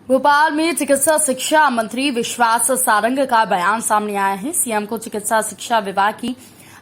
भोपाल में चिकित्सा शिक्षा मंत्री विश्वास सारंग का बयान सामने आया है। सीएम को चिकित्सा शिक्षा विभाग की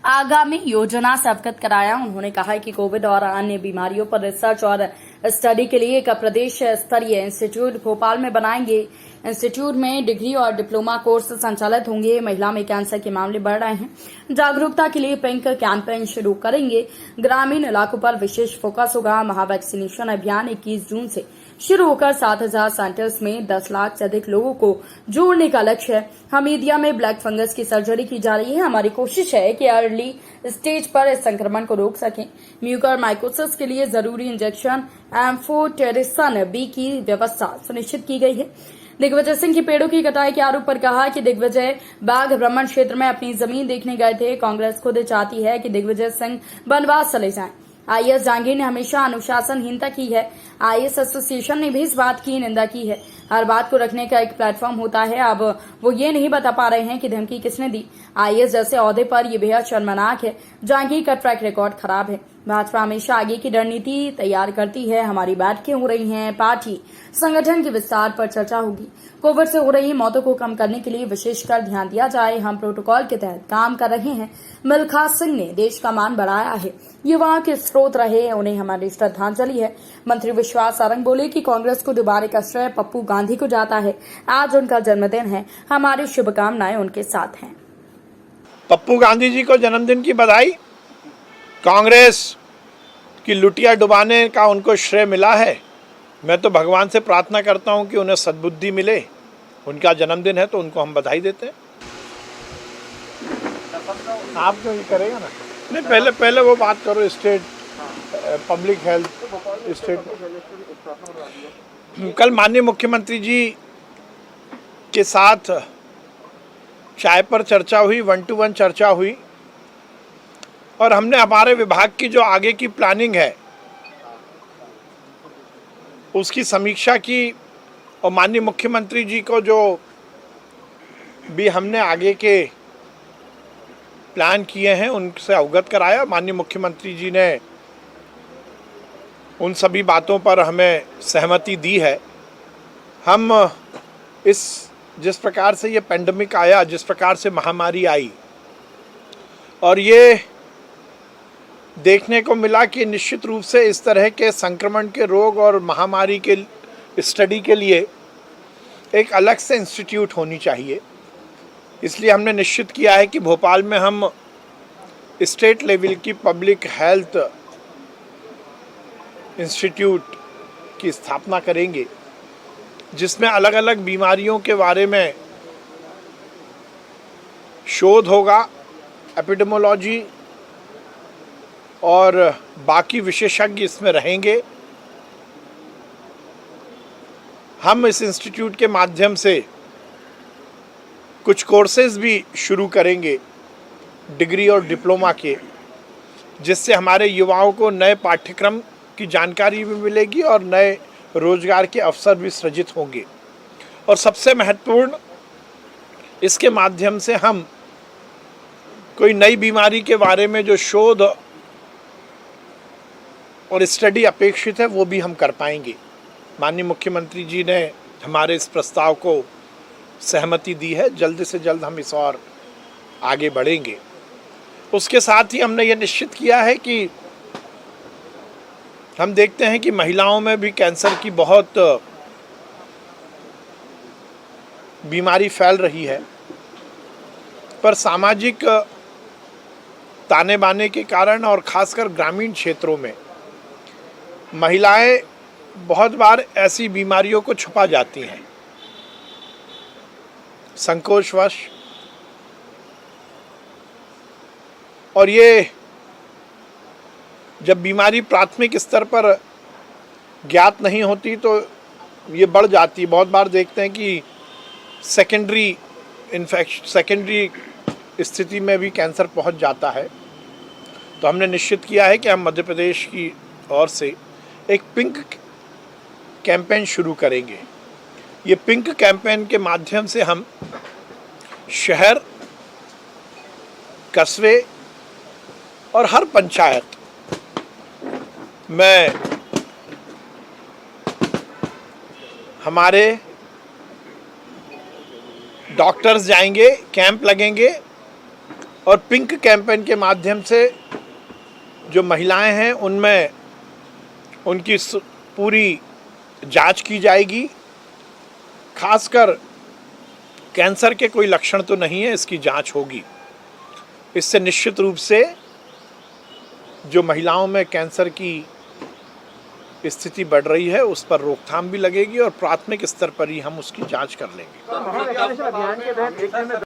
आगामी योजना से अवगत कराया। उन्होंने कहा है कि कोविड और अन्य बीमारियों पर रिसर्च और स्टडी के लिए एक प्रदेश स्तरीय इंस्टीट्यूट भोपाल में बनाएंगे। इंस्टीट्यूट में डिग्री और डिप्लोमा कोर्स संचालित होंगे। महिला में कैंसर के मामले बढ़ रहे हैं, जागरूकता के लिए पिंक कैंपेन शुरू करेंगे। ग्रामीण इलाकों पर विशेष फोकस होगा। महावैक्सीनेशन अभियान 21 जून से शुरू होकर 7,000 सेंटर्स में 10 लाख से अधिक लोगों को जोड़ने का लक्ष्य है। हमीदिया में ब्लैक फंगस की सर्जरी की जा रही है। हमारी कोशिश है कि अर्ली स्टेज पर इस संक्रमण को रोक सकें। म्यूकर माइकोसिस के लिए जरूरी इंजेक्शन एम्फोटेरिसन बी की व्यवस्था सुनिश्चित की गई है। दिग्विजय सिंह की पेड़ों की कटाई के आरोप पर कहा कि दिग्विजय बाघ ब्राह्मण क्षेत्र में अपनी जमीन देखने गए थे। कांग्रेस खुद चाहती है कि दिग्विजय सिंह बनवास चले जाएं। आईएएस जहांगीर ने हमेशा अनुशासनहीनता की है। आईएएस एसोसिएशन ने भी इस बात की निंदा की है। हर बात को रखने का एक प्लेटफॉर्म होता है। अब वो ये नहीं बता पा रहे हैं कि धमकी किसने दी। आईएएस जैसे ओहदे पर यह बेहद शर्मनाक है। जहांगीर का ट्रैक रिकॉर्ड खराब है। भाजपा हमेशा आगे की रणनीति तैयार करती है। हमारी बैठकें हो रही हैं। पार्टी संगठन के विस्तार पर चर्चा होगी। कोविड से हो रही मौतों को कम करने के लिए विशेषकर ध्यान दिया जाए। हम प्रोटोकॉल के तहत काम कर रहे हैं। मिल्खा सिंह ने देश का मान बढ़ाया है। युवाओं के स्रोत रहे, उन्हें हमारी श्रद्धांजलि है। मंत्री विश्वास सारंग बोले कि कांग्रेस को डुबाने का श्रेय पप्पू गांधी को जाता है। आज उनका जन्मदिन है। हमारी शुभकामनाएं उनके साथ हैं। पप्पू गांधी जी को जन्मदिन की बधाई। कांग्रेस की लुटिया डुबाने का उनको श्रेय मिला है। मैं तो भगवान से प्रार्थना करता हूं कि उन्हें सद्बुद्धि मिले। उनका जन्मदिन है तो उनको हम बधाई देते हैं। आप तो ये करेगा ना? नहीं, पहले वो बात करो। State public health state. कल माननीय मुख्यमंत्री जी के साथ चाय पर चर्चा हुई, 1-to-1 चर्चा हुई और हमने हमारे विभाग की जो आगे की प्लानिंग है उसकी समीक्षा की और माननीय मुख्यमंत्री जी को जो भी हमने आगे के प्लान किए हैं उनसे अवगत कराया। माननीय मुख्यमंत्री जी ने उन सभी बातों पर हमें सहमति दी है। हम जिस प्रकार से ये पेंडेमिक आया, जिस प्रकार से महामारी आई और ये देखने को मिला कि निश्चित रूप से इस तरह के संक्रमण के रोग और महामारी के स्टडी के लिए एक अलग से इंस्टीट्यूट होनी चाहिए। इसलिए हमने निश्चित किया है कि भोपाल में हम स्टेट लेवल की पब्लिक हेल्थ इंस्टीट्यूट की स्थापना करेंगे, जिसमें अलग अलग बीमारियों के बारे में शोध होगा, एपिडेमोलॉजी और बाकी विशेषज्ञ इसमें रहेंगे। हम इस इंस्टीट्यूट के माध्यम से कुछ कोर्सेज भी शुरू करेंगे डिग्री और डिप्लोमा के, जिससे हमारे युवाओं को नए पाठ्यक्रम की जानकारी भी मिलेगी और नए रोजगार के अवसर भी सृजित होंगे। और सबसे महत्वपूर्ण, इसके माध्यम से हम कोई नई बीमारी के बारे में जो शोध और स्टडी अपेक्षित है वो भी हम कर पाएंगे। माननीय मुख्यमंत्री जी ने हमारे इस प्रस्ताव को सहमति दी है। जल्द से जल्द हम इस और आगे बढ़ेंगे। उसके साथ ही हमने ये निश्चित किया है कि हम देखते हैं कि महिलाओं में भी कैंसर की बहुत बीमारी फैल रही है, पर सामाजिक ताने बाने के कारण और खासकर ग्रामीण क्षेत्रों में महिलाएं बहुत बार ऐसी बीमारियों को छुपा जाती हैं संकोचवश, और ये जब बीमारी प्राथमिक स्तर पर ज्ञात नहीं होती तो ये बढ़ जाती है। बहुत बार देखते हैं कि सेकेंडरी स्थिति में भी कैंसर पहुंच जाता है। तो हमने निश्चित किया है कि हम मध्य प्रदेश की ओर से एक पिंक कैंपेन शुरू करेंगे। ये पिंक कैंपेन के माध्यम से हम शहर, कस्बे और हर पंचायत में हमारे डॉक्टर्स जाएंगे, कैंप लगेंगे और पिंक कैंपेन के माध्यम से जो महिलाएं हैं उनमें उनकी पूरी जांच की जाएगी। खासकर कैंसर के कोई लक्षण तो नहीं है, इसकी जांच होगी। इससे निश्चित रूप से जो महिलाओं में कैंसर की स्थिति बढ़ रही है उस पर रोकथाम भी लगेगी और प्राथमिक स्तर पर ही हम उसकी जांच कर लेंगे।